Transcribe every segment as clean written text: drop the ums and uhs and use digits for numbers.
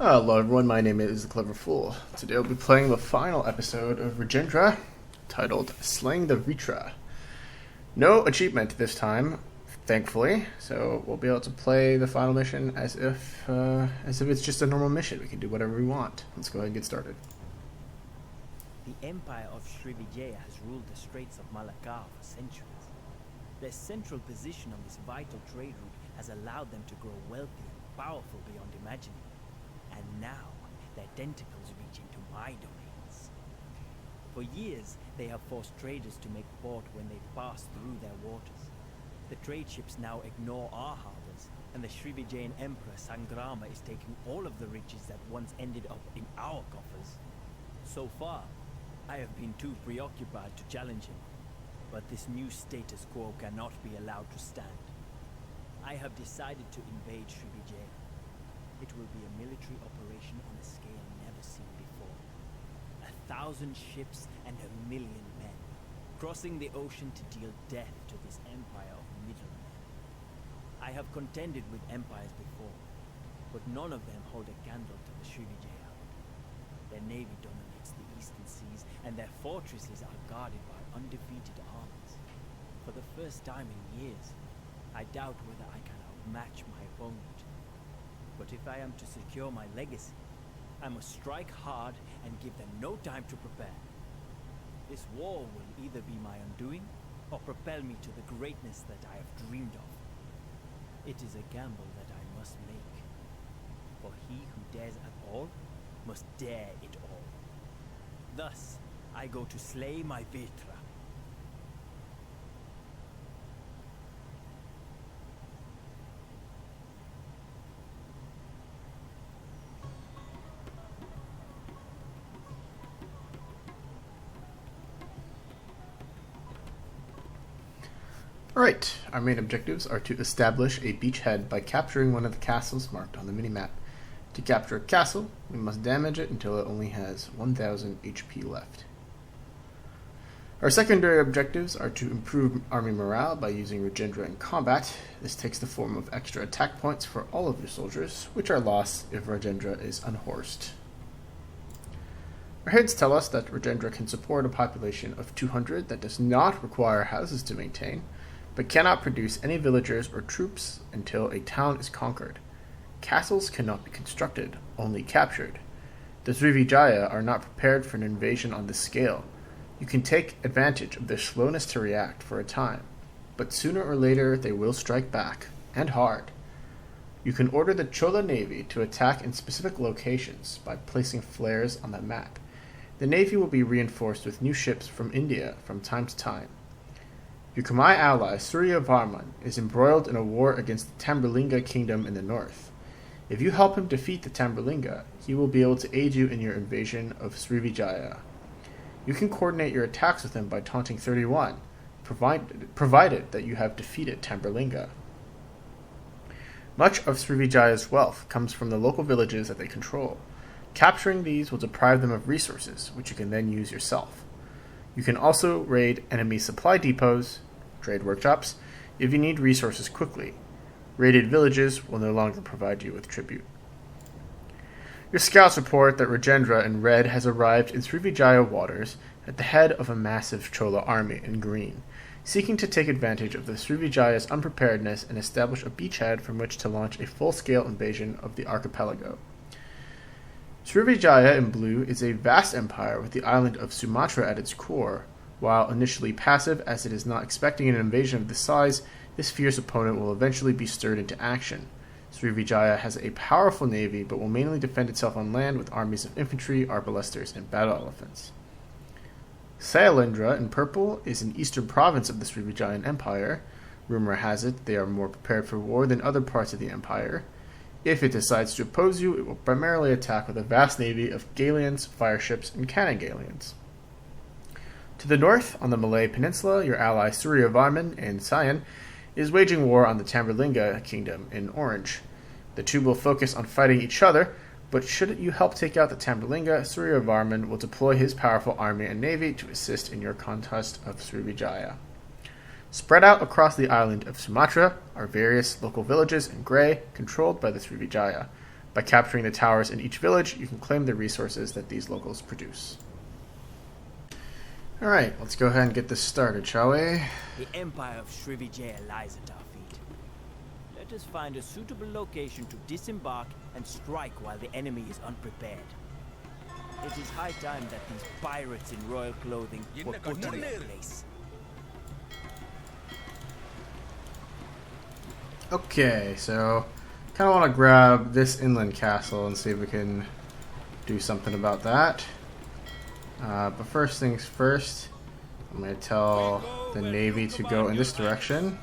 Hello everyone, my name is The Clever Fool. Today we'll be playing the final episode of Rajendra, titled Slaying the Vritra. No achievement this time, thankfully, so we'll be able to play the final mission as if it's just a normal mission. We can do whatever we want. Let's go ahead and get started. The empire of Srivijaya has ruled the Straits of Malacca for centuries. Their central position on this vital trade route has allowed them to grow wealthy and powerful beyond imagining. And now, their tentacles reach into my domains. For years, they have forced traders to make port when they pass through their waters. The trade ships now ignore our harbors, and the Srivijayan Emperor Sangrama is taking all of the riches that once ended up in our coffers. So far, I have been too preoccupied to challenge him, but this new status quo cannot be allowed to stand. I have decided to invade Srivijaya. It will be a military operation on a scale never seen before. 1,000 ships and 1,000,000 men, crossing the ocean to deal death to this empire of middlemen. I have contended with empires before, but none of them hold a candle to the Srivijaya. Their navy dominates the eastern seas, and their fortresses are guarded by undefeated armies. For the first time in years, I doubt whether I can outmatch my opponent. But if I am to secure my legacy, I must strike hard and give them no time to prepare. This war will either be my undoing, or propel me to the greatness that I have dreamed of. It is a gamble that I must make. For he who dares at all, must dare it all. Thus, I go to slay my Vritra. Alright, our main objectives are to establish a beachhead by capturing one of the castles marked on the minimap. To capture a castle, we must damage it until it only has 1,000 HP left. Our secondary objectives are to improve army morale by using Rajendra in combat. This takes the form of extra attack points for all of your soldiers, which are lost if Rajendra is unhorsed. Our heads tell us that Rajendra can support a population of 200 that does not require houses to maintain, but cannot produce any villagers or troops until a town is conquered. Castles cannot be constructed, only captured. The Srivijaya are not prepared for an invasion on this scale. You can take advantage of their slowness to react for a time, but sooner or later they will strike back, and hard. You can order the Chola Navy to attack in specific locations by placing flares on the map. The Navy will be reinforced with new ships from India from time to time. Your Khmer ally, Suryavarman, is embroiled in a war against the Tamberlinga kingdom in the north. If you help him defeat the Tamberlinga, he will be able to aid you in your invasion of Srivijaya. You can coordinate your attacks with him by taunting 31, provided that you have defeated Tamberlinga. Much of Srivijaya's wealth comes from the local villages that they control. Capturing these will deprive them of resources, which you can then use yourself. You can also raid enemy supply depots, trade workshops, if you need resources quickly. Raided villages will no longer provide you with tribute. Your scouts report that Rajendra in red has arrived in Srivijaya waters at the head of a massive Chola army in green, seeking to take advantage of the Srivijaya's unpreparedness and establish a beachhead from which to launch a full-scale invasion of the archipelago. Srivijaya in blue is a vast empire with the island of Sumatra at its core. While initially passive as it is not expecting an invasion of this size, this fierce opponent will eventually be stirred into action. Srivijaya has a powerful navy but will mainly defend itself on land with armies of infantry, arbalesters, and battle elephants. Sailendra in purple is an eastern province of the Srivijayan Empire. Rumor has it they are more prepared for war than other parts of the empire. If it decides to oppose you, it will primarily attack with a vast navy of galleons, fireships, and cannon galleons. To the north, on the Malay Peninsula, your ally Suryavarman in cyan is waging war on the Tamberlinga kingdom in orange. The two will focus on fighting each other, but should you help take out the Tamberlinga, Suryavarman will deploy his powerful army and navy to assist in your contest of Srivijaya. Spread out across the island of Sumatra are various local villages in gray, controlled by the Srivijaya. By capturing the towers in each village, you can claim the resources that these locals produce. Alright, let's go ahead and get this started, shall we? The empire of Srivijaya lies at our feet. Let us find a suitable location to disembark and strike while the enemy is unprepared. It is high time that these pirates in royal clothing were put in their place. Okay, so kind of want to grab this inland castle and see if we can do something about that. But first things first, I'm going to tell the navy to go in this direction.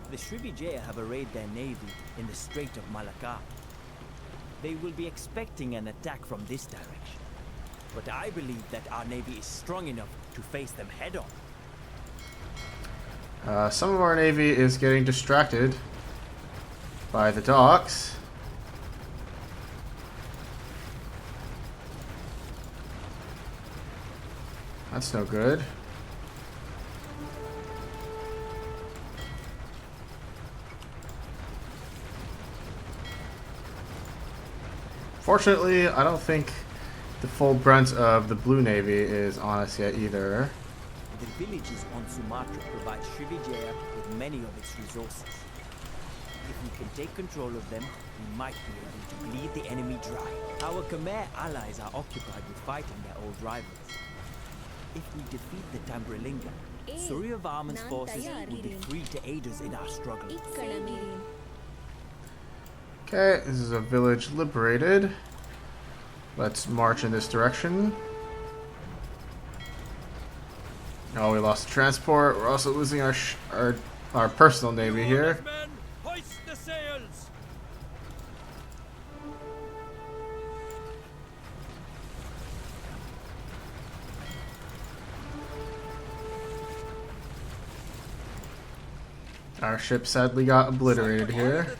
The Srivijaya have arrayed their navy in the Strait of Malacca. They will be expecting an attack from this direction. But I believe that our navy is strong enough to face them head on. Some of our navy is getting distracted by the docks. That's no good. Fortunately, I don't think the full brunt of the Blue Navy is on us yet either. The villages on Sumatra provide Srivijaya with many of its resources. If we can take control of them, we might be able to bleed the enemy dry. Our Khmer allies are occupied with fighting their old rivals. If we defeat the Tambrilinga, Suryavarman's forces will be free to aid us in our struggle. Okay, this is a village liberated. Let's march in this direction. Oh, we lost the transport. We're also losing our personal navy here. Hoist the sails! Our ship sadly got obliterated here.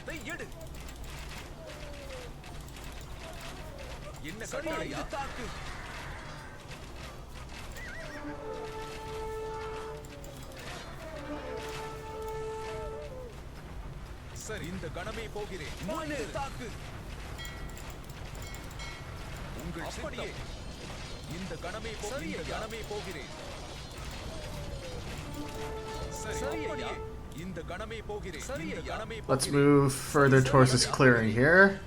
Let's move further towards this clearing here.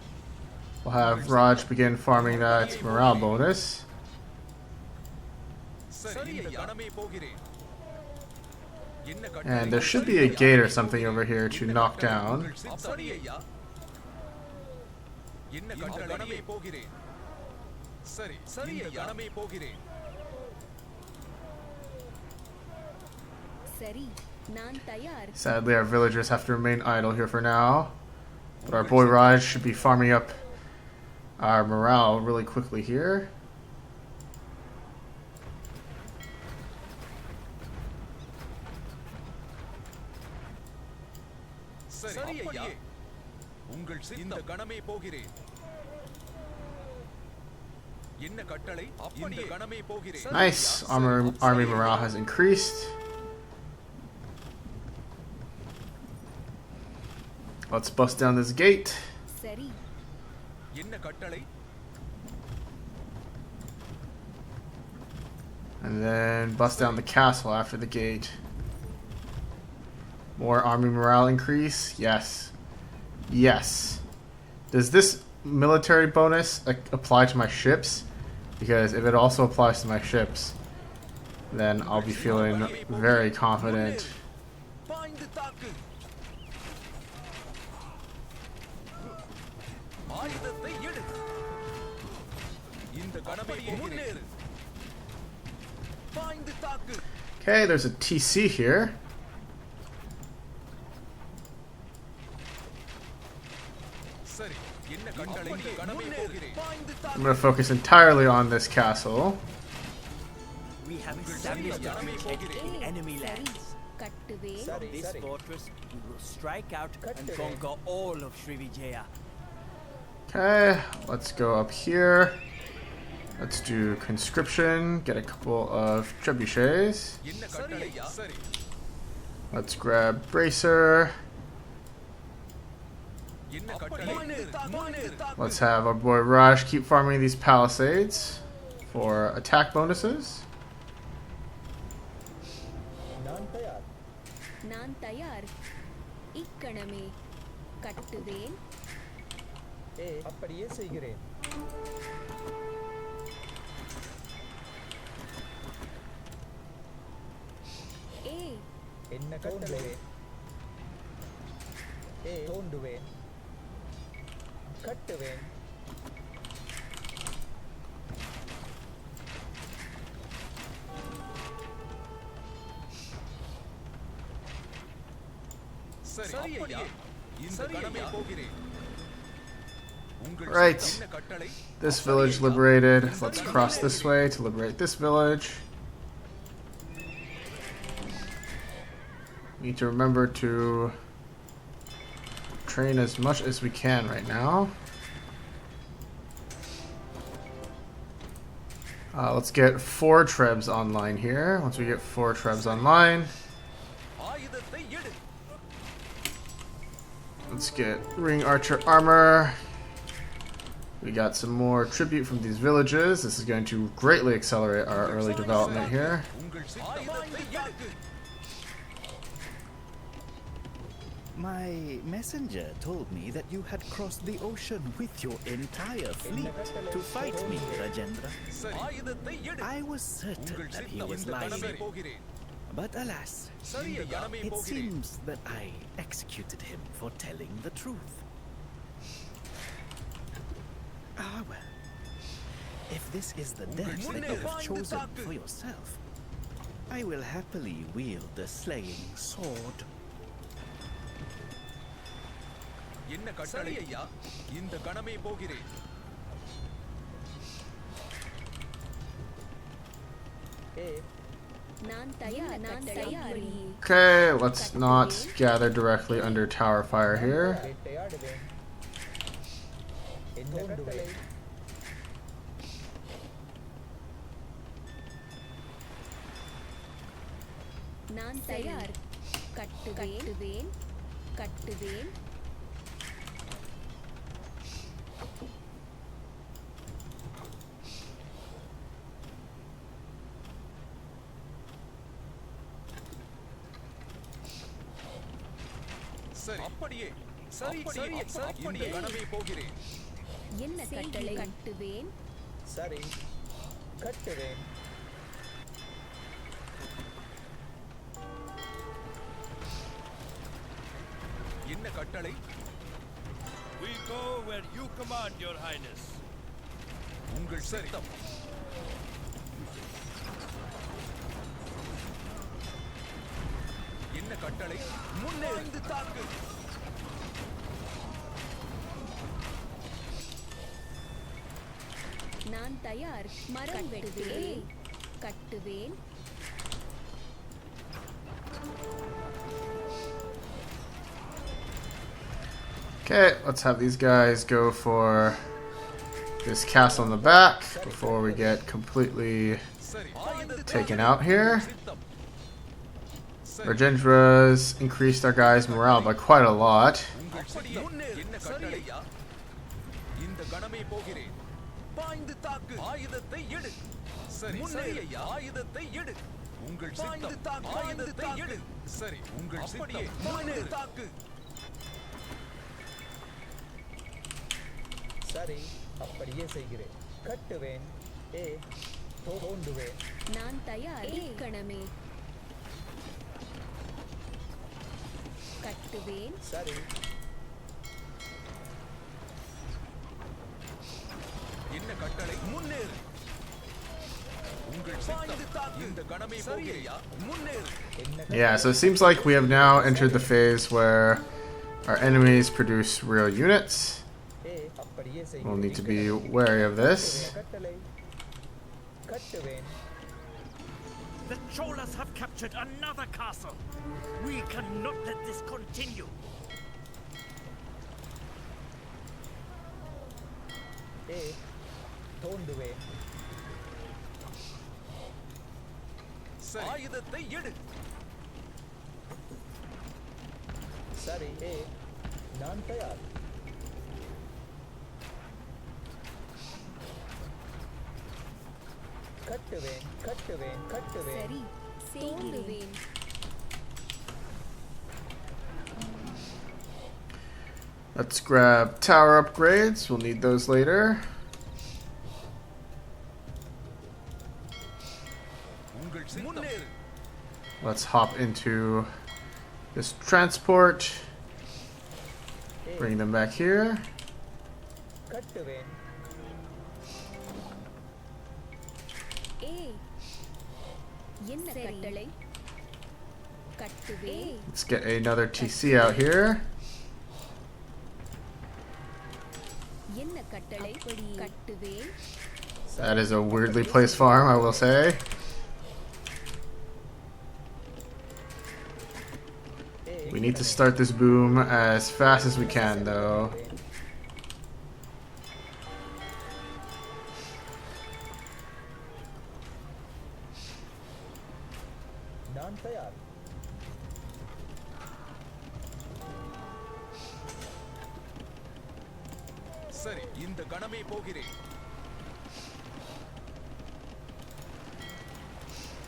We'll have Raj begin farming that morale bonus. And there should be a gate or something over here to knock down. Sadly, our villagers have to remain idle here for now. But our boy Raj should be farming up our morale really quickly here. Nice. Army morale has increased. Let's bust down this gate. And then bust down the castle after the gate. More army morale increase? Yes. Yes. Does this military bonus apply to my ships? Because if it also applies to my ships, then I'll be feeling very confident. Okay, there's a TC here. I'm going to focus entirely on this castle. We have established a beachhead in enemy lands. From this fortress, we will strike out and conquer all of Srivijaya. Okay, let's go up here. Let's do conscription, get a couple of trebuchets. Let's grab bracer. Let's have our boy Raj keep farming these palisades for attack bonuses. நான் தயார் இக்கணமே கட்டுவேன் அப்படியே செய்கிறேன் என்ன கட்டளை தோண்டுவேன் கட்டுவேன் Right. This village liberated. Let's cross this way to liberate this village. Need to remember to train as much as we can right now. Let's get 4 trebs online here. Once we get 4 trebs online, let's get ring archer armor. We got some more tribute from these villages. This is going to greatly accelerate our early development here. My messenger told me that you had crossed the ocean with your entire fleet to fight me, Rajendra. I was certain that he was lying. But alas, it seems that I executed him for telling the truth. Ah well, if this is the death that you have chosen for yourself, I will happily wield the slaying sword. Okay, let's not gather directly under tower fire here. நான் தயார் கட்டுவேன் கட்டுவேன் என்ன கட்டளை கட்டுவேன் சரி கட்டுவேன் என்ன கட்டளை We go where you command, your highness. உங்கள் சித்தம் என்ன கட்டளை முன்னேறிந்து தாக்கு நான் தயார் மரம் வெட்டுவேன் கட்டுவேன் Okay, let's have these guys go for this castle in the back before we get completely taken out here. Rajendra's increased our guys' morale by quite a lot. சரி அப்படியே செய்கிறேன் கட்டுவேன் தோண்டுவேன் நான் தயார் இக்கணமே கட்டுவேன் சரி என்ன கட்டளை முன்னேறு உங்கள் சித்தம் இந்த கணமே போகிறியா முன்னேறு Yeah, so it seems like we have now entered the phase where our enemies produce real units. அப்படியே We'll need to செய்கிறேன் be wary of this. கட்டளை கட்டுவேன் The Cholas have captured another castle. We cannot let this continue. தோண்டுவேன் ஆயுதத்தை எடு சரி நான் தயார் கட்டுவேன் கட்டுவேன் கட்டுவேன் சரி தோண்டுவேன் Let's grab tower upgrades. We'll need those later. உங்கள் சித்தம் முன்னேறு Let's hop into this transport. Bring them back here. கட்டுவேன் ஏ என்ன கட்டளை கட்டுவேன் Let's get another TC out here. என்ன கட்டளை கட்டுவேன் That is a weirdly placed farm, I will say. We need to start this boom as fast as we can, though. நான் தயார் சரி இந்த கணமே போகிறேன்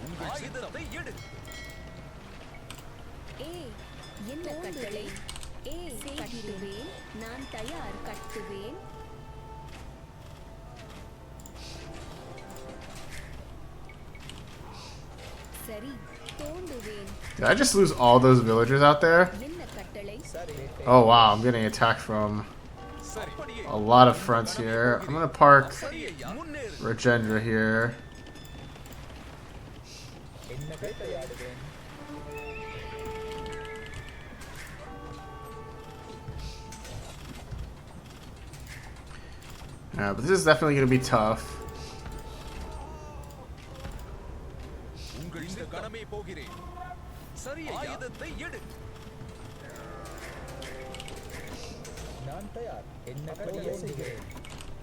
உங்கள் ஆயுதத்தை எடு ஏ என்ன கட்டளை ஏ கட்டுவேன் நான் தயார் கட்டுவேன் சரி தோண்டுவேன் Did I just lose all those villagers out there? என்ன கட்டளை சரி Oh wow, I'm getting attacked from சரி a lot of fronts here. I'm gonna park சரி ஐயா முன்னேறு Rajendra here. என்ன வேட்டையாடுவேன் But this is definitely gonna be tough. உங்கள் இந்த கணமே போகிறேன் சரி ஐயா ஆயுதத்தை எடு நான் தயார் என்ன கட்டளை செய்கிறேன்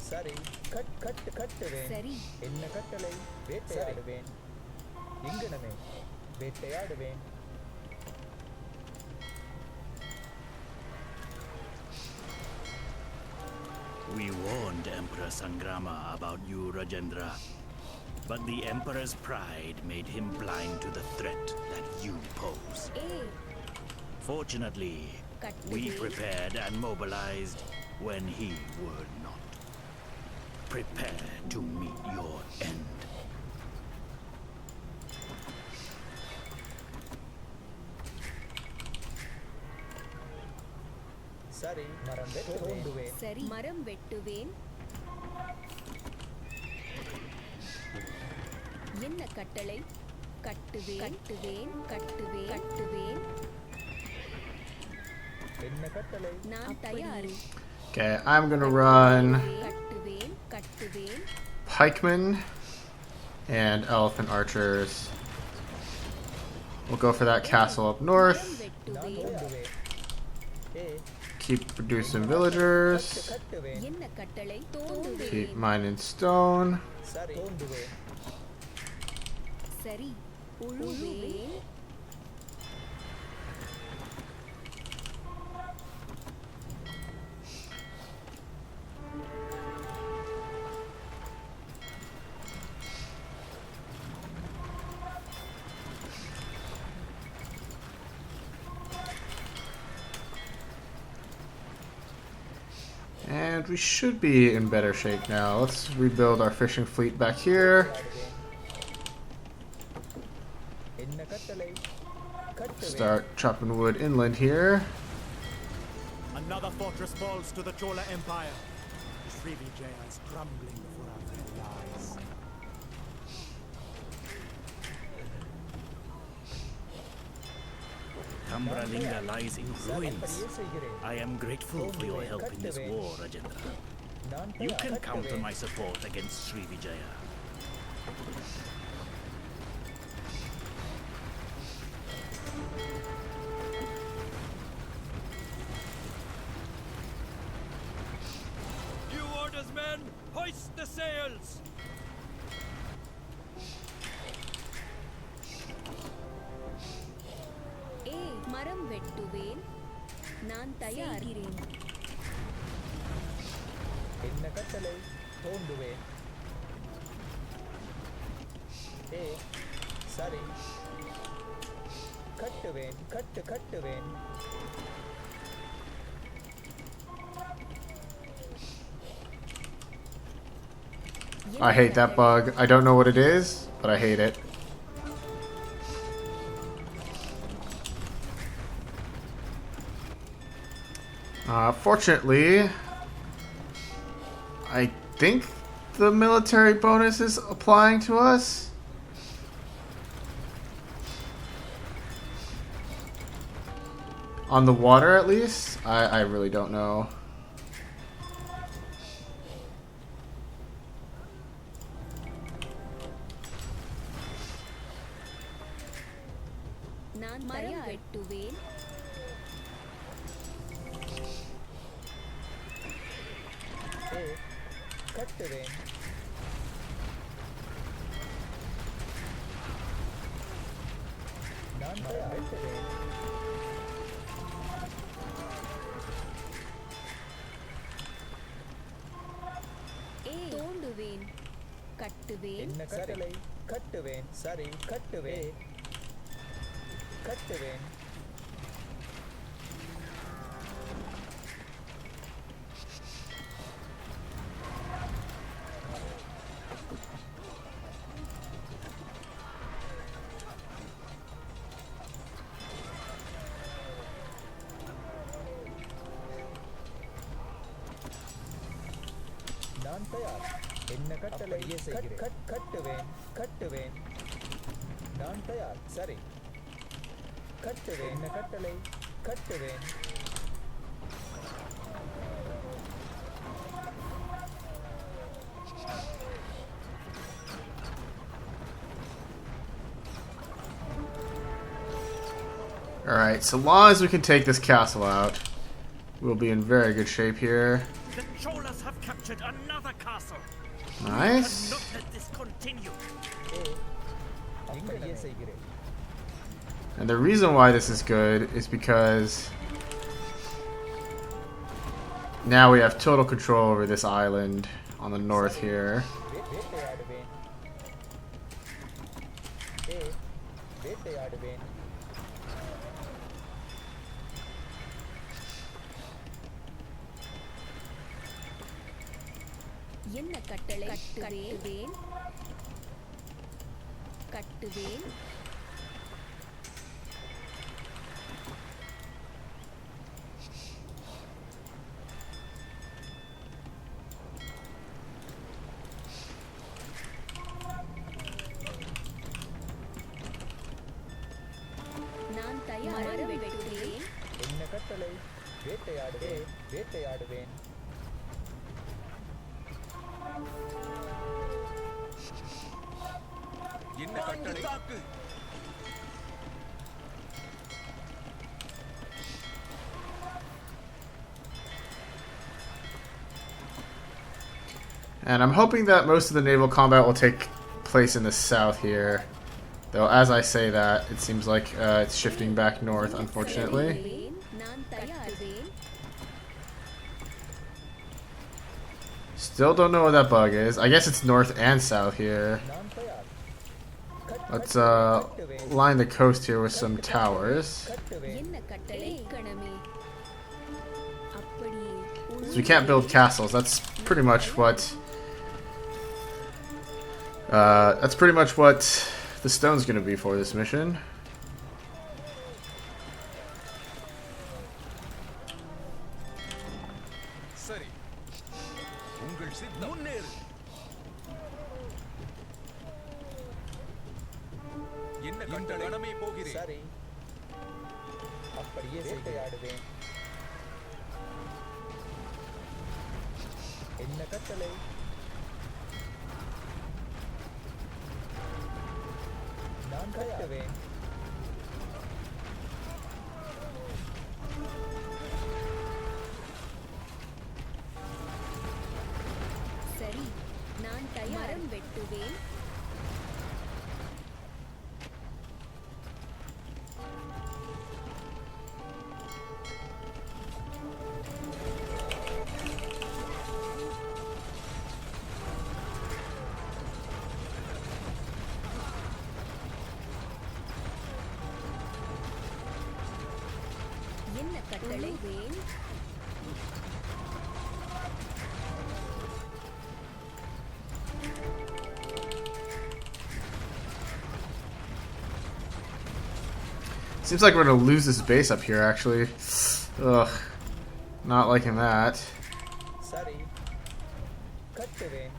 சரி கட்டுவேன் சரி என்ன கட்டளை வேட்டையாடுவேன் எங்கனமே வேட்டையாடுவேன் We warned Emperor Sangrama about you, Rajendra. But the Emperor's pride made him blind to the threat that you pose. A Fortunately, we prepared and mobilized when he were not. Prepare to meet your end. சரி மரம் தோண்டுவேன் சரி மரம் வெட்டுவேன் என்ன கட்டளை கட்டுவேன் கட்டுவேன் கட்டுவேன் கட்டுவேன் என்ன கட்டளை நான் தயார் Okay, I'm gonna run கட்டுவேன் கட்டுவேன் pikemen and elephant archers. We'll go for that castle up north. நான் தோண்டுவேன் ஏ Keep producing villagers. கட்டுவேன் என்ன கட்டளை தோண்டுவேன் Keep mining stone. சரி தோண்டுவேன் சரி உழுவேன் And we should be in better shape now. Let's rebuild our fishing fleet back here. என்ன கட்டளை கட்டுவேன் Start chopping wood inland here. Another fortress falls to the Chola Empire. Srivijaya is crumbling before our very eyes. Kambralinga lies in ruins. அப்படியே செய்கிறேன் I am grateful for your help in this war, Rajendra. நான் You தயார் can count on கட்டுவேன் my support against Srivijaya. New orders, men! Hoist the sails! ஏ மரம் வெட்டுவேன் நான் தயாரிறேன் என்ன கட்டளை தோண்டுவேன் ஏ சரி கட்டுவேன் கட்டுவேன் I hate that bug. I don't know what it is, but I hate it. Fortunately, I think the military bonus is applying to us. On the water, at least? I really don't know. நான் மரம் வெட்டுவேன். ஏ கட்டுவேன் நான் மரம் வெட்டுவேன் தோண்டுவேன். கட்டுவேன். என்ன கட்டளை கட்டுவேன் சரி கட்டுவேன் கட்டுவேன் நான் தயார் என்ன கட்டளை கட்டுவேன் கட்டுவேன் நான் தயார் சரி கட்டுவேன் என்ன கட்டளை கட்டுவேன் Alright, so long as we can take this castle out, we'll be in very good shape here. The Cholas have captured another castle. Nice. Not let this continue. அப்படியே செய்கிறேன் And the reason why this is good is because now we have total control over this island on the north here. வேட்டையாடுவேன் வேட்டையாடுவேன் என்ன கட்டளை கட்டுவேன். கட்டுவேன். நான் தயார். மரம் வெட்டுவேன். என்ன கட்டளை வேட்டையாடுவேன் வேட்டையாடுவேன் என்ன கட்டளை தாக்கு And I'm hoping that most of the naval combat will take place in the south here. Though as I say that, it seems like it's shifting back north, unfortunately. நான் தயார். Still don't know what that bug is. I guess it's north and south here. நான் தயார் Let's line the coast here with some towers. கட்டுவேன் என்ன கட்டளை கணமே. அப்படியே So we can't build castles. That's pretty much what the stone's gonna be for this mission. சரி உங்கள் சித்தம் முன்னேறு என்ன கட்டளை கடமை போகிறேன் சரி அப்படியே வேட்டையாடுவேன் என்ன கட்டளை நான் கட்டுவேன் சரி. நான் தயார். மரம் வெட்டுவேன். என்ன கட்டளை van Seems like we're gonna lose this base up here, actually. Ugh. Not liking that. சரி கட்டுவேன்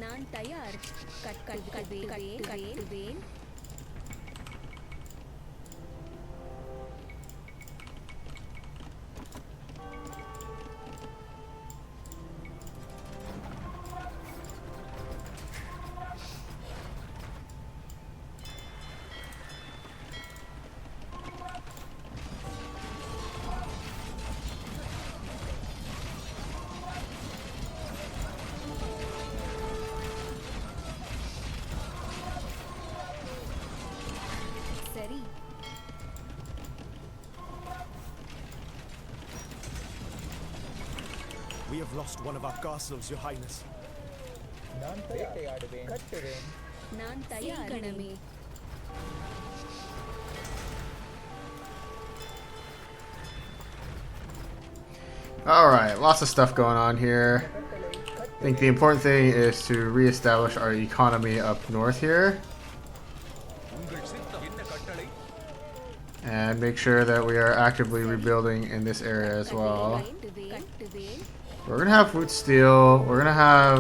நான் தயார் கட்டுவேன் சரி We have lost one of our castles, Your Highness. நான் வேட்டையாடுவேன் கட்டுவேன் நான் தயார் கணமே Alright, lots of stuff going on here. I think the important thing is to reestablish our economy up north here. And make sure that we are actively rebuilding in this area as well. We're going to have wood steel, we're going to have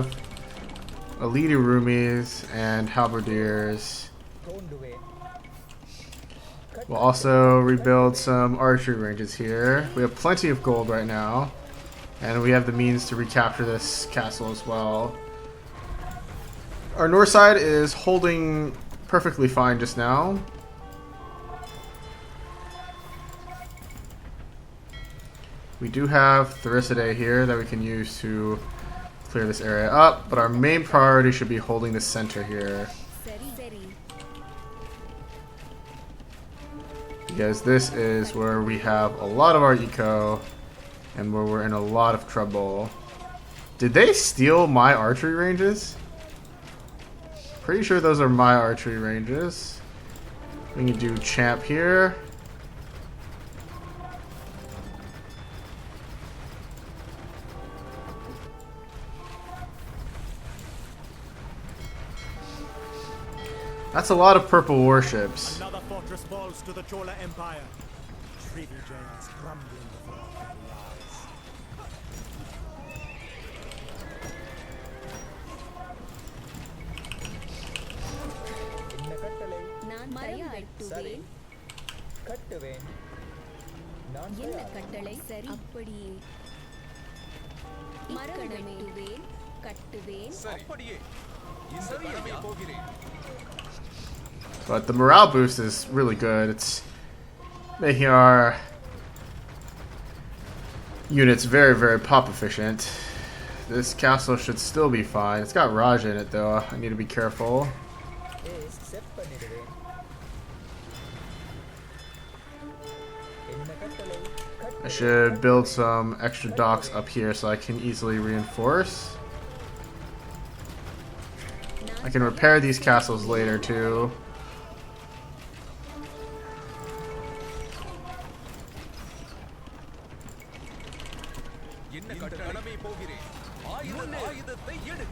elite roomies and halberdiers. தோண்டுவேன் We'll also rebuild some archery ranges here. We have plenty of gold right now. And we have the means to recapture this castle as well. Our north side is holding perfectly fine just now. We do have Therisidae here that we can use to clear this area up, but our main priority should be holding the center here. Because this is where we have a lot of our eco and where we're in a lot of trouble. Did they steal my archery ranges? Pretty sure those are my archery ranges. We can do champ here. That's a lot of purple warships. Another fortress falls to the Chola Empire. Srivijaya is crumbling before our very eyes. என்ன கட்டளை நான் தயார் சரி கட்டுவேன் நான் என்ன தயார் கட்டளை சரி அப்படியே மரம் வெட்டுவேன் கட்டுவேன் அப்படியே இந்த கடமை போகிறேன். But the morale boost is really good. It's making our units very, very pop efficient. This castle should still be fine. It's got Raj in it though. I need to be careful. Set பண்ணிடுவேன் என்ன கட்டளை I should build some extra docks up here so I can easily reinforce. I can repair these castles later too. என்ன கடமை போகிறேன். ஆயுதத்தை எடு.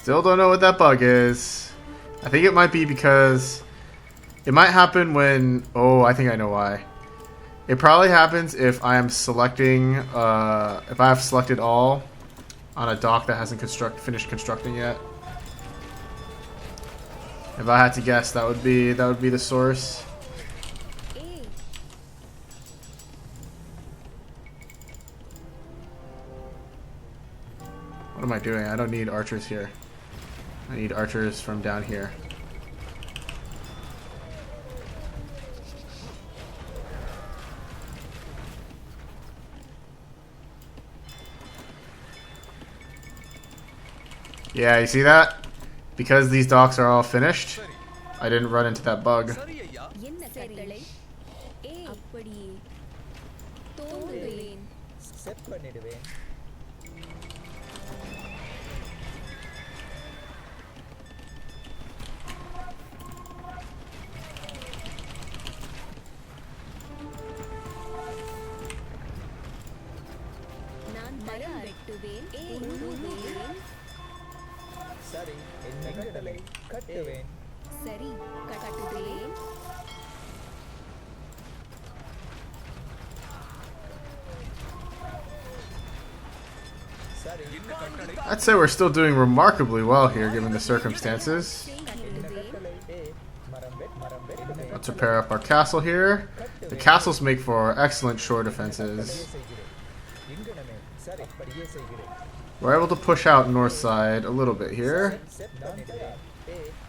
Still don't know what that bug is. I think it might be because it might happen when... Oh, I think I know why. It probably happens if I am selecting... if I have selected all on a dock that hasn't finished constructing yet. If I had to guess, that would be the source. ஏய் What am I doing? I don't need archers here. I need archers from down here. Yeah, you see that? Because these docks are all finished, I didn't run into that bug. சரி ஐயா. என்ன கட்டளை ஏ அப்படியே தோன்றுவேன் set பண்ணிடுவேன். நான் மரம் வெட்டுவேன் உழுவேன் சரி, என்ன கட்டளை கட்டுவேன். சரி கட்டுவேன் சரி, என்ன கட்டளை? I'd say we're still doing remarkably well here given the circumstances. செய்கிறேன் மரம் வெட்டுவேன். Let's repair up our castle here. The castles make for excellent shore defenses. செய்கிறேன். எங்கனமே சரி, அப்படியே செய்கிறேன். We're able to push out north side a little bit here. Set பண்ணிடுவேன்.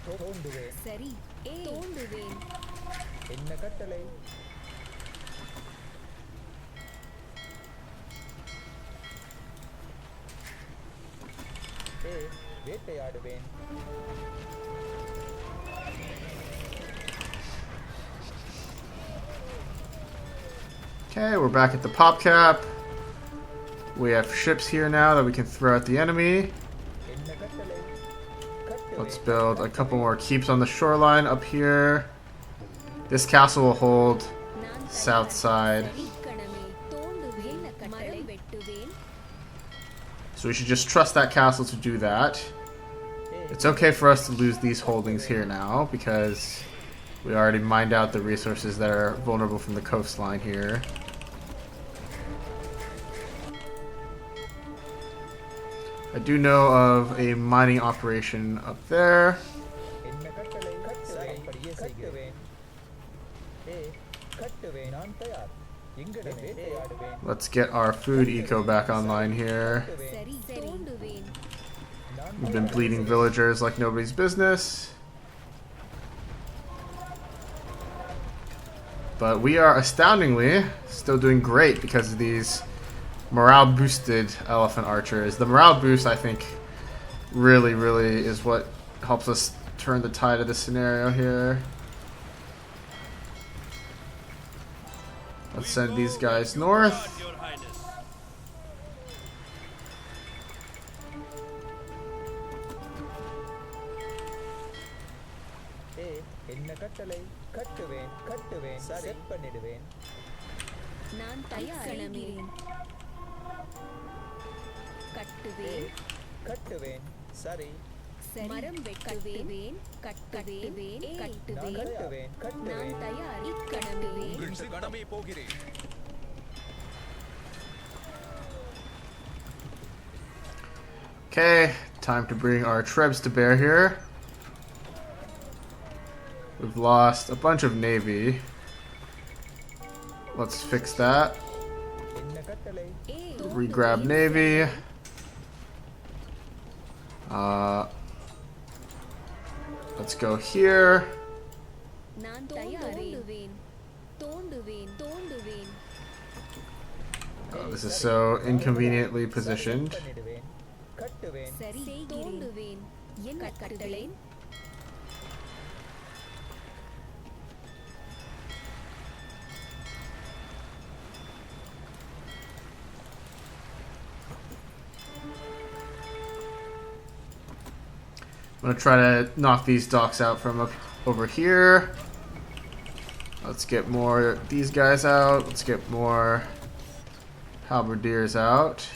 தோண்டுவேன். சரி தோன்றுவேன் என்ன கட்டளை? வேட்டையாடுவேன். Okay, we're back at the pop cap. We have ships here now that we can throw at the enemy. என்ன கட்டளை? Let's build a couple more keeps on the shoreline up here. This castle will hold நான் south side. கணமே தோன்றுவேன் மரம் வெட்டுவேன் So we should just trust that castle to do that. It's okay for us to lose these holdings here now because we already mined out the resources that are vulnerable from the coastline here. I do know of a mining operation up there. என்ன கட்டளை? கட்டுவேன். அப்படியே செய்கிறேன். கட்டுவேன். நான் தயார். எங்கனமே வேட்டையாடுவேன். Let's get our food eco back online here. சரி தோன்றுவேன் We've been bleeding villagers like nobody's business. But we are astoundingly still doing great because of these morale boosted elephant archers. The morale boost, I think, really is what helps us turn the tide of the scenario here. Let's send these guys north. Your Highness. என்ன கட்டளை? கட்டுவேன். Set பண்ணிடுவேன். நான் தயாரிக்கிறேன் கட்டுவேன் கட்டுவேன். சரி, மரம் வெட்டுவேன் கட்டுவேன் நான் கட்டுவேன் கட்டுவேன். நான் கட்டுவேன். தயாரிக்கணுவேன் உங்கள் கடமை போகிறேன். Okay, time to bring our trebs to bear here. We've lost a bunch of navy. Let's fix that. என்ன கட்டளை? Regrab navy. Let's go here. நான் தயாரிவேன் தோண்டுவேன் தோண்டுவேன் Oh, this is so inconveniently positioned. பண்ணிடுவேன். கட்டுவேன். சரி தோண்டுவேன் என்ன கட்டளை I'm gonna try to knock these docks out from up over here. Let's get more of these guys out. Let's get more halberdiers out.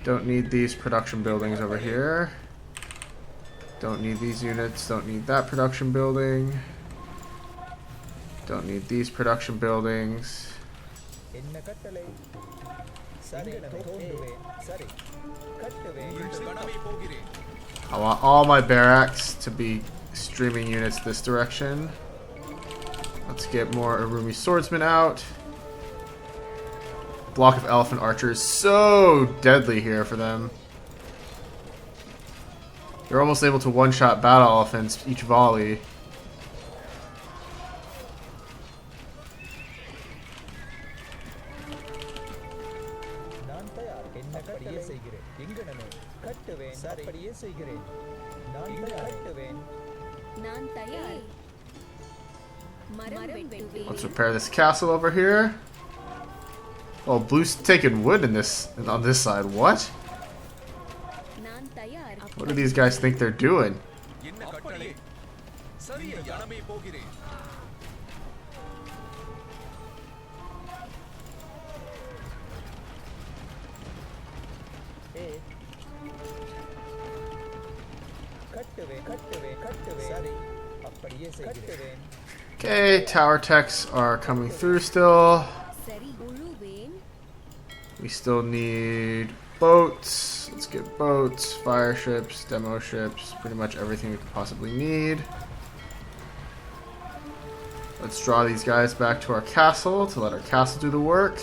Don't need these production buildings over here. Don't need these units. Don't need that production building. Don't need these production buildings. என்ன கட்டளை? சரி, தோண்டுவேன். சரி, கட்டுவேன். உங்கள் கடமை போகிறேன். I want all my barracks to be streaming units this direction. Let's get more Arumi swordsmen out. Block of elephant archers, so deadly here for them. They're almost able to one-shot battle elephants each volley. நான் தயார். என்ன கட்டளை? செய்கிறேன். எங்கனமே கட்டுவேன். சரி, அப்படியே செய்கிறேன். நான் கட்டுவேன். நான் தயார். மரம் வெட்டுவேன். Let's repair this castle over here. Oh, blue's taking wood on this side. What? நான் தயார். What do these guys think they're doing? என்ன கட்டளை? சரி, கணமே போகிறேன். சரி, அப்படியே செய்கிறேன். Okay, tower techs are coming through still. சரி, உழுவேன். We still need boats. Let's get boats, fire ships, demo ships, pretty much everything we could possibly need. Let's draw these guys back to our castle to let our castle do the work.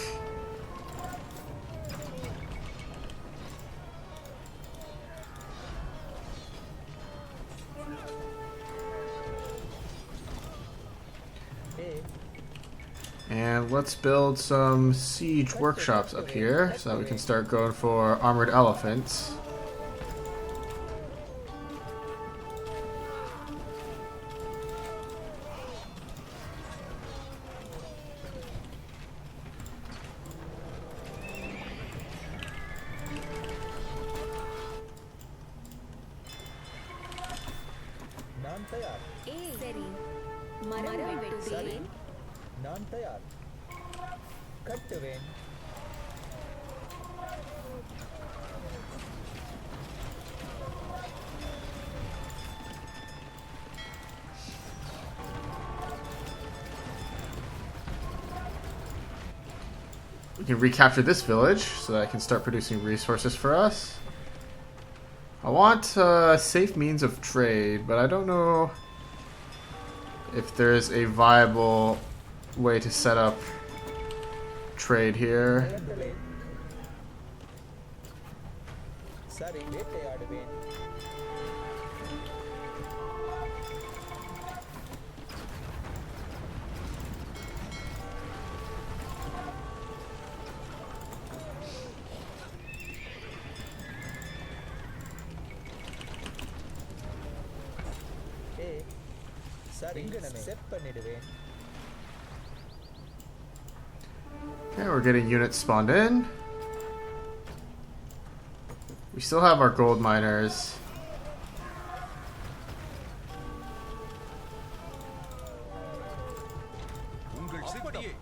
And let's build some siege workshops up here so that we can start going for armored elephants. நான் தயார். சரி, மரம் வெட்டுவேன். நான் தயார். கட்டுவேன். We can recapture this village so that I can start producing resources for us. I want safe means of trade, but I don't know if there's a viable way to set up trade here. சரி, வேட்டையாடுவேன். சரி, set பண்ணிடுவேன். Okay, we're getting units spawned in. We still have our gold miners. உங்கள் சிட்டியே.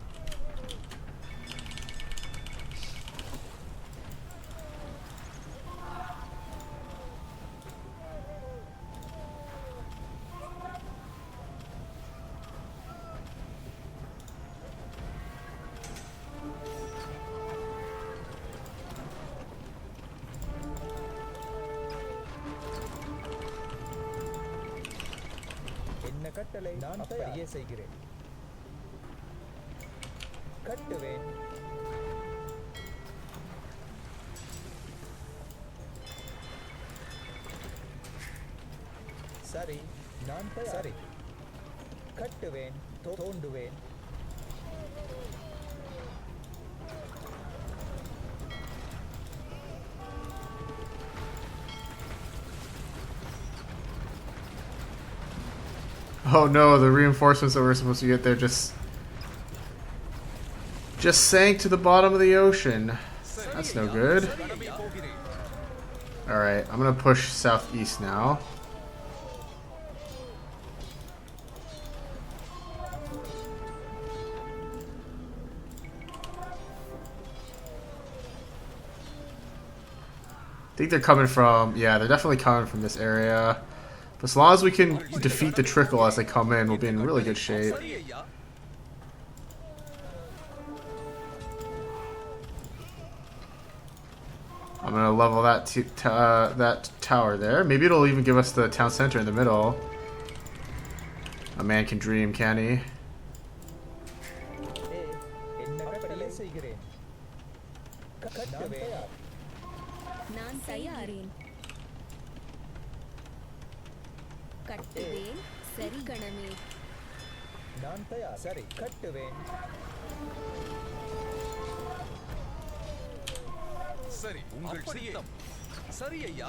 என்ன கட்டளை? நான் அப்படியே செய்கிறேன். கட்டுவேன். சரி, நான் தயார். சரி, கட்டுவேன். தோண்டுவேன். Oh no, the reinforcements that we're supposed to get there just sank to the bottom of the ocean. That's no good. Alright, I'm gonna push southeast now. I think they're coming from, yeah, they're definitely coming from this area. But as long as we can defeat the trickle as they come in, we'll be in really good shape. I'm gonna level that tower there. Maybe it'll even give us the town center in the middle. A man can dream, can he? நான் தயாரேன். கட்டுவேன். சரி கணமே. நான் தயார். சரி, கட்டுவேன். சரி, உங்கள் சித்தம். சரி ஐயா.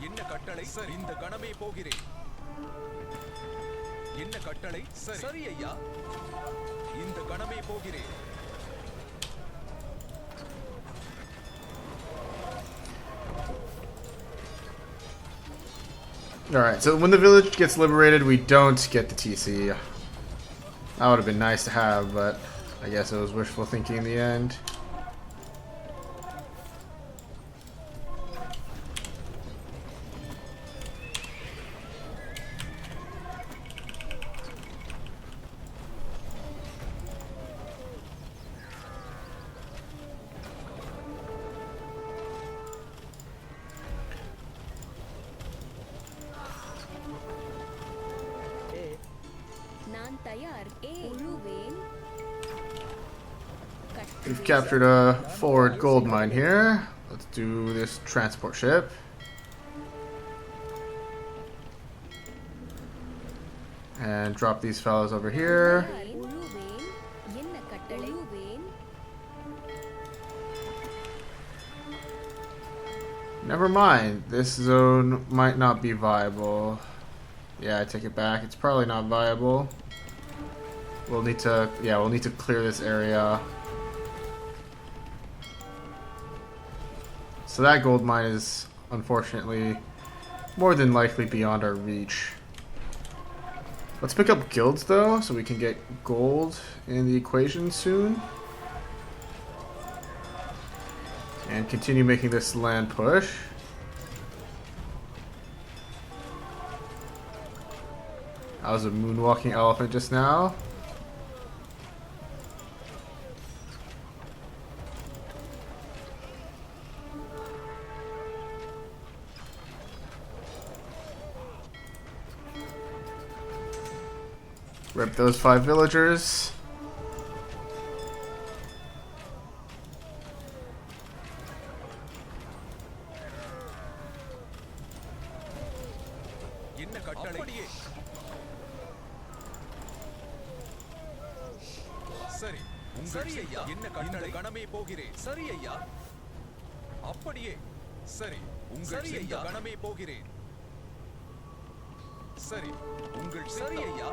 என்ன கட்டளை? சரி, இந்த கணமே போகிறேன். என்ன கட்டளை? சரி ஐயா, இந்த கணமே போகிறேன். Alright, so when the village gets liberated, we don't get the TC. That would have been nice to have, but I guess it was wishful thinking in the end. நான் தயார். உழுவேன். We've captured a forward gold mine here. Let's do this transport ship. And drop these fellows over here. உழுவேன். என்ன கட்டளை? உழுவேன். Never mind. This zone might not be viable. Yeah, I take it back. It's probably not viable. We'll need to clear this area. So that gold mine is unfortunately more than likely beyond our reach. Let's pick up guilds though, so we can get gold in the equation soon. And continue making this land push. That was a moonwalking elephant just now. Rip those 5 villagers. என்ன கட்டளை? சரி, சரி ஐயா. என்ன கட்டளை? கணமே போகிறேன். சரி ஐயா. அப்படியே. சரி, உங்கள் ஐயா. கணமே போகிறேன். சரி, உங்கள் சரி ஐயா.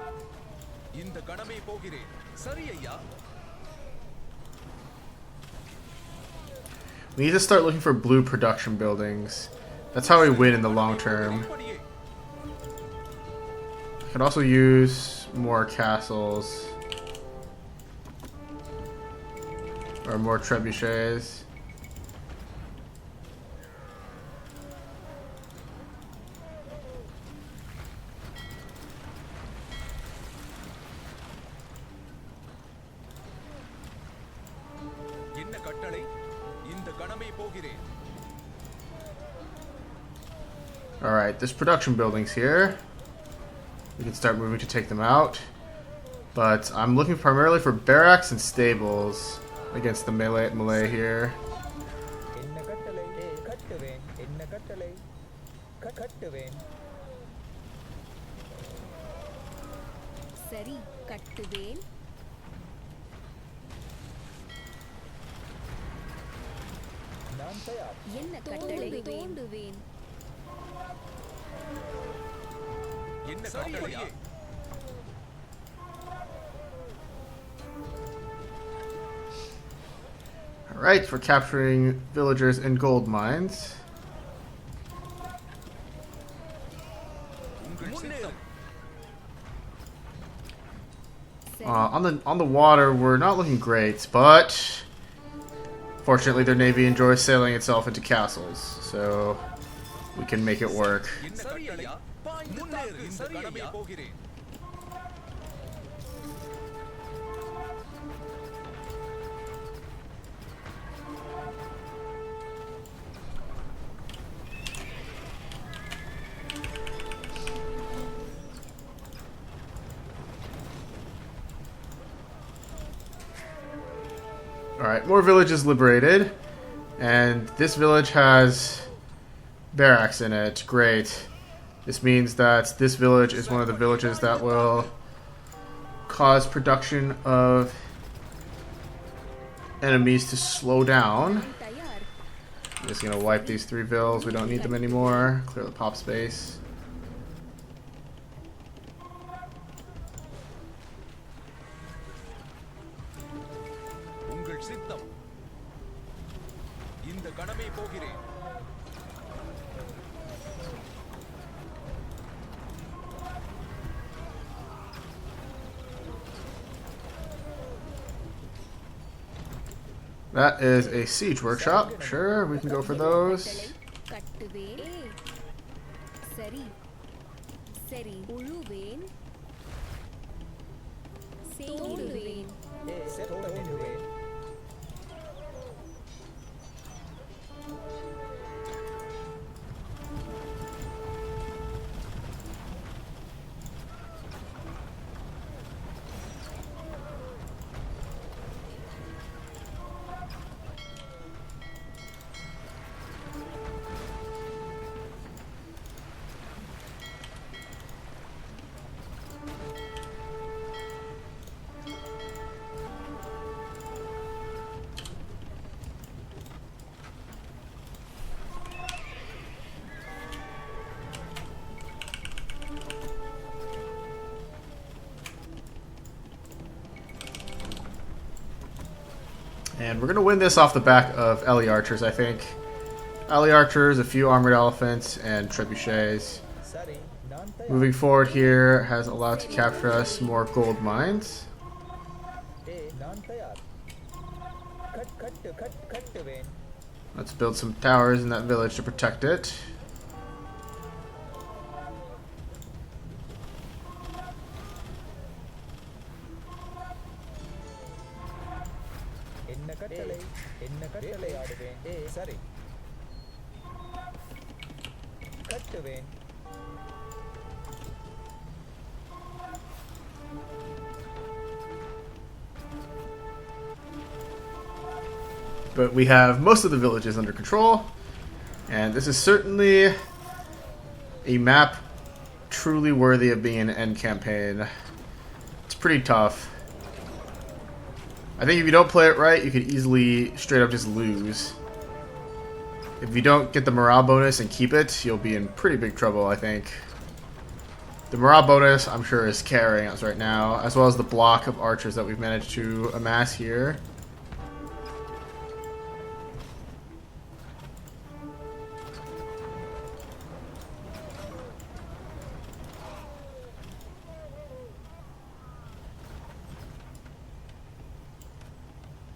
இந்த கணமே போகிறேன். சரி ஐயா. We need to start looking for blue production buildings. That's how we win in the long term. I could also use more castles. Or more trebuchets. என்ன கட்டளை? இந்த கணமே போகிறேன். Alright, there's production buildings here. We can start moving to take them out. But I'm looking primarily for barracks and stables against the Malay here. என்ன கட்டளை? கட்டுவேன். என்ன கட்டளை? கட்டுவேன். சரி, கட்டுவேன். நான் தயார். என்ன கட்டளை? தோண்டுவேன். என்ன கட்டளையே? Alright, we're capturing villagers and gold mines. On the water, we're not looking great, but fortunately their navy enjoys sailing itself into castles, so we can make it work. சரி ஐயா. முன்னேறு. இந்த கணமே போகிறேன். Alright, more villages liberated. And this village has barracks in it. Great. This means that this village is one of the villages that will cause production of enemies to slow down. I'm just gonna wipe these 3 vills. We don't need them anymore. Clear the pop space. உங்கள் சித்தம் இந்த கணமே போகிறேன். That is a siege workshop. Sure, we can go for those. கட்டுவேன் சரி சரி உழுவேன் தோண்டுவேன் தோண்டுவேன் And we're going to win this off the back of Ellie Archers, I think. Ellie Archers, a few Armored Elephants, and Trebuchets. சரி நான் தயார் Moving forward here has allowed to capture us more gold mines. நான் தயார் கட்டுவேன் Let's build some towers in that village to protect it. என்ன கட்டளை ஆடுவேன் சரி கட்டுவேன் But we have most of the villages under control, and this is certainly a map truly worthy of being an end campaign. It's pretty tough. I think if you don't play it right, you could easily straight up just lose. If you don't get the morale bonus and keep it, you'll be in pretty big trouble, I think. The morale bonus, I'm sure, is carrying us right now, as well as the block of archers that we've managed to amass here.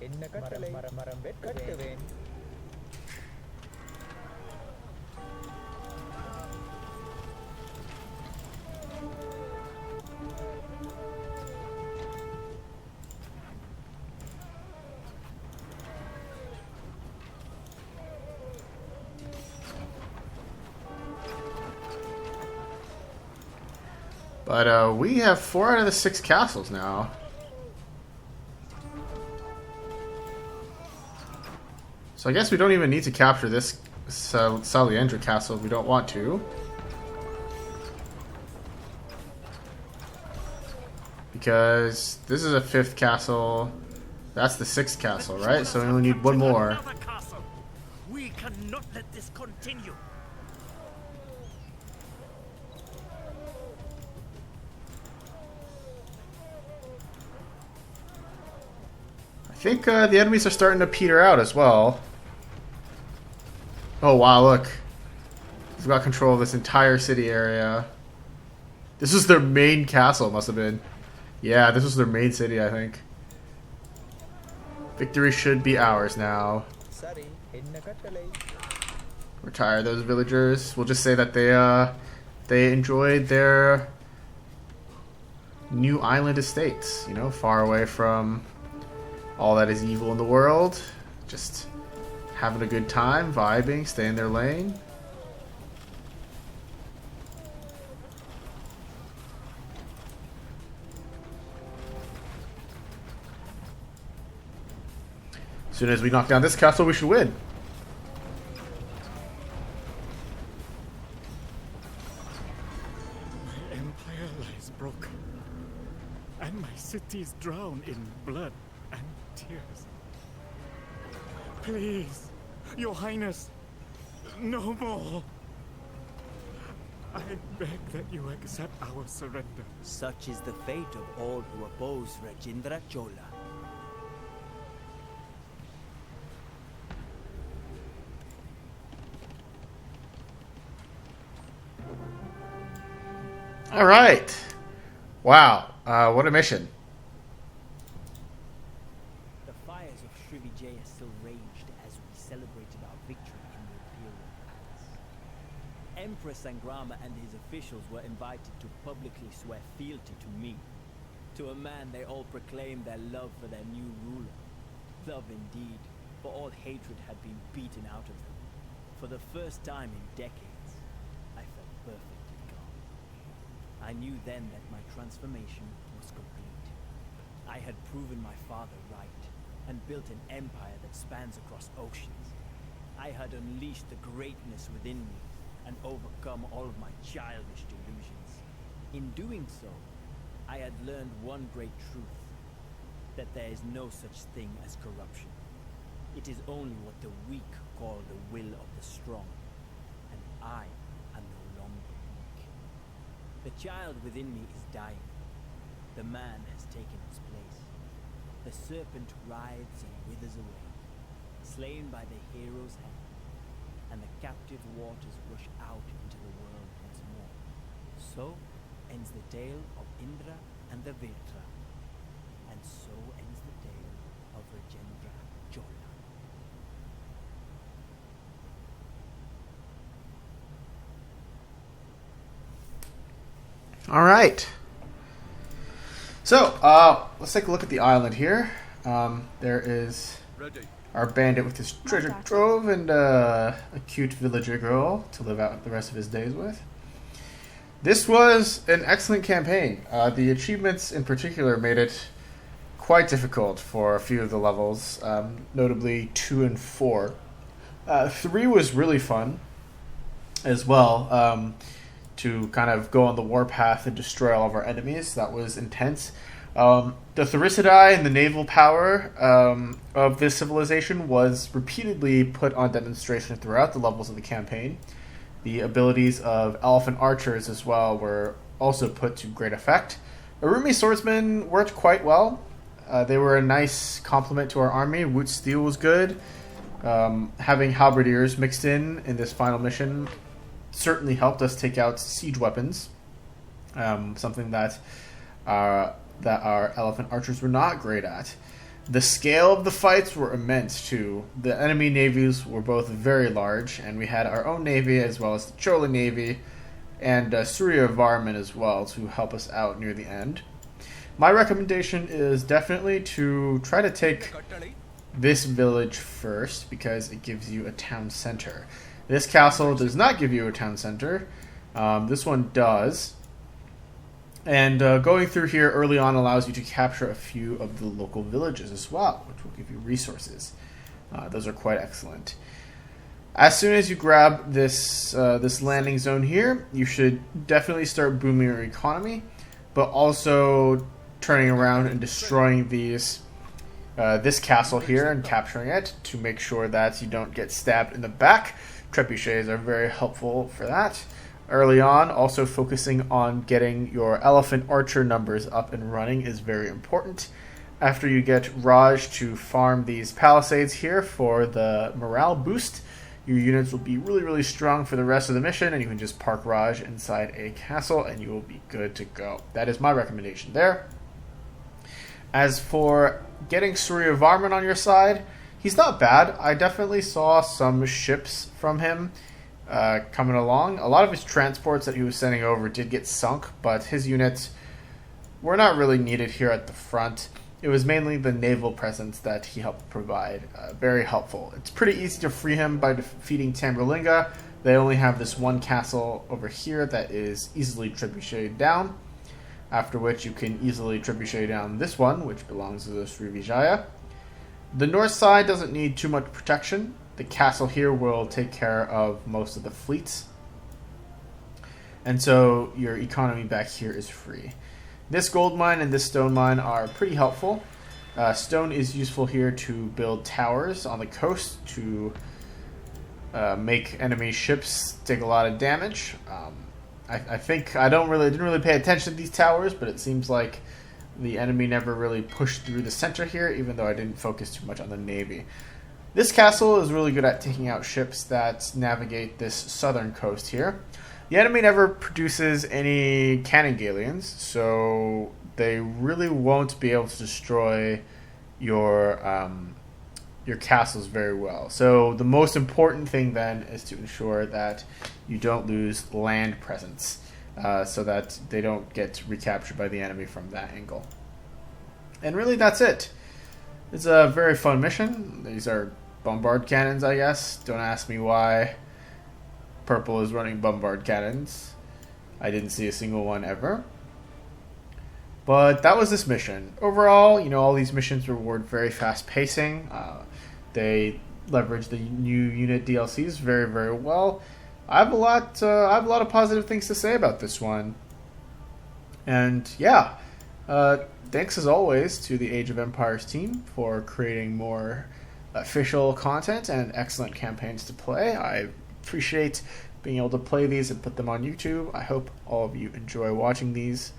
என்ன கட்டளை மரம் கட்டுவேன் But we have 4 out of the 6 castles now. So I guess we don't even need to capture this Saliendra castle if we don't want to. Because this is a 5th castle. That's the 6th castle, right? So we only need 1 more. Another castle. We cannot let this continue. I think the enemies are starting to peter out as well. Oh wow, look. They've got control of this entire city area. This was their main castle, must have been. Yeah, this was their main city, I think. Victory should be ours now. சரி என்ன கட்டளை Retire those villagers. We'll just say that they enjoyed their new island estates, you know, far away from all that is evil in the world. Just having a good time, vibing, stay in their lane. As soon as we knock down this castle, we should win. empire lies broken, and my cities drown in blood and tears. Please, Your Highness, no more. I beg that you accept our surrender. Such is the fate of all who oppose Rajendra Chola. All right. Wow. What a mission. The fires of Srivijaya still raged as we celebrated our victory in the Imperial Palace. Empress Sangrama and his officials were invited to publicly swear fealty to me. To a man, they all proclaimed their love for their new ruler. Love indeed, for all hatred had been beaten out of them. For the first time in decades, I felt perfectly calm. I knew then that my transformation was complete. I had proven my father right, and built an empire that spans across oceans. I had unleashed the greatness within me, and overcome all of my childish delusions. In doing so, I had learned one great truth, that there is no such thing as corruption. It is only what the weak call the will of the strong, and I am no longer weak. The child within me is dying. The man has taken its place. The serpent writhes and withers away, slain by the hero's hand, and the captive waters rush out into the world once more. So ends the tale of Indra and the Vritra, and so ends the tale of Rajendra Chola. All right. So, let's take a look at the island here. There is our bandit with his treasure trove and a cute villager girl to live out the rest of his days with. This was an excellent campaign. The achievements in particular made it quite difficult for a few of the levels, notably 2 and 4. 3 was really fun as well, to kind of go on the warpath and destroy all of our enemies. That was intense. The Thericidai and the naval power of this civilization was repeatedly put on demonstration throughout the levels of the campaign. The abilities of elephant archers as well were also put to great effect. Arumi swordsmen worked quite well. They were a nice complement to our army. Woot steel was good. Having halberdiers mixed in this final mission certainly helped us take out siege weapons, something that our elephant archers were not great at. The scale of the fights were immense too. The enemy navies were both very large, and we had our own navy as well as the Chola navy and Suryavarman as well to help us out near the end. My recommendation is definitely to try to take this village first because it gives you a town center. This castle does not give you a town center. This one does. And going through here early on allows you to capture a few of the local villages as well, which will give you resources. Those are quite excellent. As soon as you grab this landing zone here, you should definitely start booming your economy, but also turning around and destroying this castle here and capturing it to make sure that you don't get stabbed in the back. Trebuchets are very helpful for that. Early on, also focusing on getting your elephant archer numbers up and running is very important. After you get Raj to farm these palisades here for the morale boost, your units will be really, really strong for the rest of the mission, and you can just park Raj inside a castle and you will be good to go. That is my recommendation there. As for getting Suryavarman on your side, he's not bad. I definitely saw some ships from him coming along. A lot of his transports that he was sending over did get sunk, but his units were not really needed here at the front. It was mainly the naval presence that he helped provide. Very helpful. It's pretty easy to free him by defeating Tamberlinga. They only have this one castle over here that is easily trebucheted down, after which you can easily trebuchet down this one, which belongs to the Srivijaya. The north side doesn't need too much protection. The castle here will take care of most of the fleets. And so your economy back here is free. This gold mine and this stone mine are pretty helpful. Stone is useful here to build towers on the coast to make enemy ships take a lot of damage. I think I didn't really pay attention to these towers, but it seems like the enemy never really pushed through the center here, even though I didn't focus too much on the navy. This castle is really good at taking out ships that navigate this southern coast here. The enemy never produces any cannon galleons, so they really won't be able to destroy your castles very well. So the most important thing then is to ensure that you don't lose land presence, so that they don't get recaptured by the enemy from that angle. And really that's it. It's a very fun mission. These are bombard cannons, I guess. Don't ask me why purple is running bombard cannons. I didn't see a single one ever. But that was this mission. Overall, all these missions reward very fast pacing. They leverage the new unit DLCs very, very well. I have a lot of positive things to say about this one. And yeah, thanks as always to the Age of Empires team for creating more official content and excellent campaigns to play. I appreciate being able to play these and put them on YouTube. I hope all of you enjoy watching these.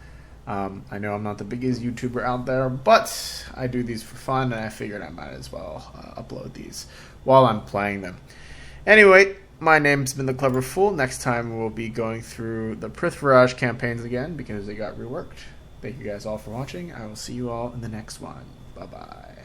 I know I'm not the biggest YouTuber out there, but I do these for fun, and I figured I might as well upload these while I'm playing them. Anyway, my name's been The Clever Fool. Next time we'll be going through the Prithviraj campaigns again because they got reworked. Thank you guys all for watching. I will see you all in the next one. Bye-bye.